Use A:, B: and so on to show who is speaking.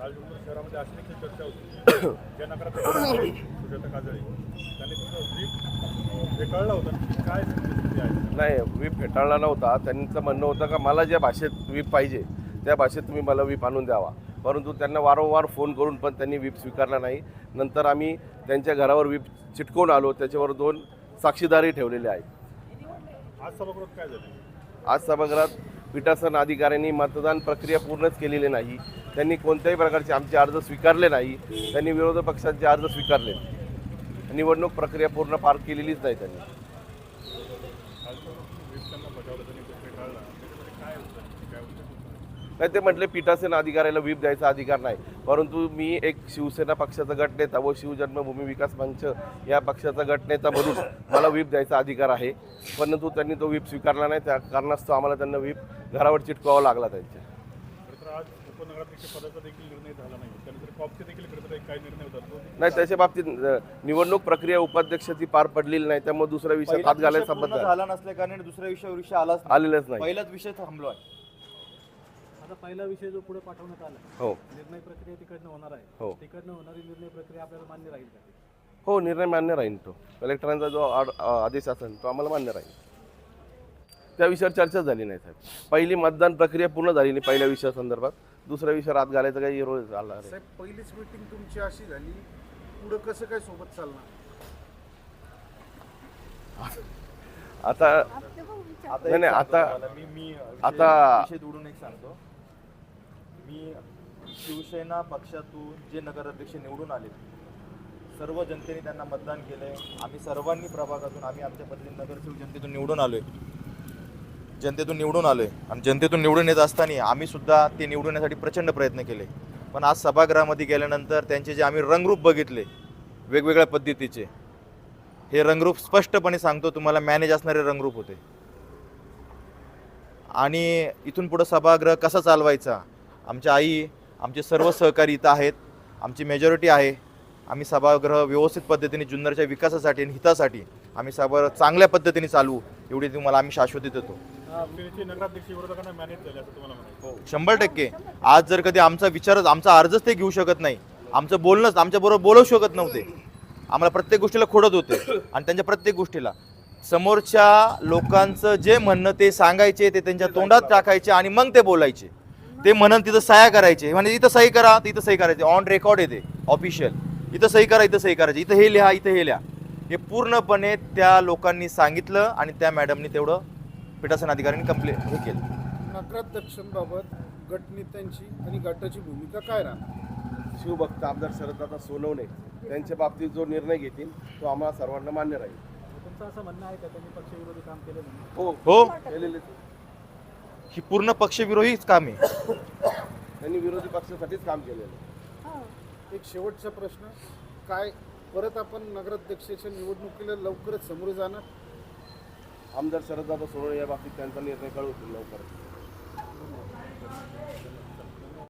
A: काल शहरामध्ये अशी देखील चर्चा होती ज्या नगराध्यक्ष सुजाता काजळे त्यांनी तुमचा व्हीप फेटाळला होता, काय स्थिती आहे?
B: नाही, व्हीप फेटाळला नव्हता. त्यांचं म्हणणं होतं का मला ज्या भाषेत व्हीप पाहिजे त्या भाषेत तुम्ही मला व्हीप आणून द्यावा, परंतु त्यांना वारंवार फोन करून पण त्यांनी व्हीप स्वीकारला नाही. नंतर आम्ही त्यांच्या घरावर व्हीप चिटकवून आलो, त्याच्यावर 2 साक्षीदारही ठेवलेले आहेत.
A: आज सभागृहात काय झालं?
B: आज सभागृहात पीठासन अधिकाऱ्यांनी मतदान प्रक्रिया पूर्णच केलेली नाही. त्यांनी कोणत्याही प्रकारचे आमचे अर्ज स्वीकारले नाही. त्यांनी विरोधी पक्षांचे अर्ज स्वीकारले. निवडणूक प्रक्रिया पूर्ण पार केलेलीच नाही त्यांनी. नाही, ते म्हटले पीठासीन अधिकाऱ्याला व्हीप द्यायचा अधिकार नाही, परंतु मी एक शिवसेना पक्षाचा गटनेता व शिवजन्मभूमी विकास मंच या पक्षाचा गटनेता म्हणून मला व्हीप द्यायचा अधिकार आहे, परंतु त्यांनी तो व्हीप स्वीकारला नाही. त्या कारणास्तव आम्हाला त्यांना व्हीप घरावर चिटकवावा लागला त्यांच्या.
A: आज उपनगराध्यक्ष पदाचा देखील निर्णय झाला नाही, त्यानंतर कॉपचे देखील काय निर्णय होतात?
B: नाही, त्याच्या बाबतीत निवडणूक प्रक्रिया उपाध्यक्षाची पार पडलेली नाही, त्यामुळे दुसऱ्या विषयात हात घालायचा संबंध
C: झाला नसल्या कारण दुसऱ्या विषय
B: आलेलाच नाही.
C: पहिलाच विषय थांबलो आहे.
D: आता पहिला विषय जो पुढे पाठवण्यात आला,
B: हो,
D: निर्णय प्रक्रिया तिकडनं होणार आहे.
B: हो,
D: तिकडनं होणारी निर्णय प्रक्रिया आपल्याला मान्य राहील का?
B: हो, निर्णय मान्य राहील. तो कलेक्टरांचा जो आदेश असेल तो आम्हाला मान्य राहील. त्या विषयावर चर्चा झाली नाही साहेब. पहिली मतदान प्रक्रिया पूर्ण झाली नाही पहिल्या विषयासंदर्भात, दुसऱ्या विषयावर हात घालायचा काही रोज आला नाही.
E: साहेब, पहिलीच मीटिंग तुमची अशी झाली, पुढं कसं काय सोबत चालणार?
B: आता नाही, आता
C: विषय जोडून एक सांगतो. मी शिवसेना पक्षातून जे नगराध्यक्ष निवडून आले, सर्व जनतेने त्यांना मतदान केलंय. आम्ही सर्वांनी प्रभागातून आम्ही आमच्या पद्धतीने नगरसेवक जनतेतून निवडून आलोय आणि जनतेतून निवडून येत असताना आम्ही सुद्धा ते निवडण्यासाठी प्रचंड प्रयत्न केले. पण आज सभागृहामध्ये गेल्यानंतर त्यांचे जे आम्ही रंगरूप बघितले वेगवेगळ्या पद्धतीचे, हे रंगरूप स्पष्टपणे सांगतो तुम्हाला मॅनेज असणारे रंगरूप होते. आणि इथून पुढं सभागृह कसा चालवायचा, आमच्या आई आमचे सर्व सहकारी इथं आहेत, आमची मेजॉरिटी आहे. आम्ही सभागृह व्यवस्थित पद्धतीने जुन्नरच्या विकासासाठी आणि हितासाठी आम्ही सभागृह चांगल्या पद्धतीने चालवू एवढी तुम्हाला आम्ही शाश्वती देतो.
A: नगराध्यक्ष विरोधकांना मॅनेज झाले असं तुम्हाला म्हणायचं?
C: 100%. आज जर कधी आमचा विचारच आमचा अर्जच ते घेऊ शकत नाही, आमचं बोलणंच आमच्याबरोबर बोलवू शकत नव्हते, आम्हाला प्रत्येक गोष्टीला खोडत होते. आणि त्यांच्या प्रत्येक गोष्टीला समोरच्या लोकांचं जे म्हणणं ते सांगायचे, ते त्यांच्या तोंडात टाकायचे आणि मग ते बोलायचे. ते म्हणून तिथं सह्या करायचे, म्हणजे इथं सही करा, तिथं सही करायचे, ऑन रेकॉर्ड येते ऑफिशियल, इथं सही करा, इथं सही करायची, इथं हे लिहा, इथं हे लिहा. हे पूर्णपणे त्या लोकांनी सांगितलं आणि त्या मॅडमनी तेवढं पीठासन अधिकाऱ्यांनी कंप्लेंट हे केलं.
E: नगराध्यक्षांबाबत गटनेत्यांची आणि गटाची भूमिका काय राहणार?
B: शिवभक्त आमदार शरददादा सोनवणे त्यांच्या बाबतीत जो निर्णय घेतील तो आम्हाला सर्वांना मान्य राहील.
D: तुमचं असं म्हणणं आहे का त्यांनी पक्षविरोधी काम केलं म्हणून?
B: हो, केलेले.
C: ही पूर्ण पक्षविरोधीच काम आहे.
B: त्यांनी विरोधी पक्षासाठीच काम केलेलं.
E: एक शेवटचा प्रश्न, काय परत आपण नगराध्यक्षाच्या निवडणुकीला लवकरच समोर जाणार?
B: आमदार शरददादा सोनवणे या बाबतीत त्यांचा निर्णय कळवतील लवकरच.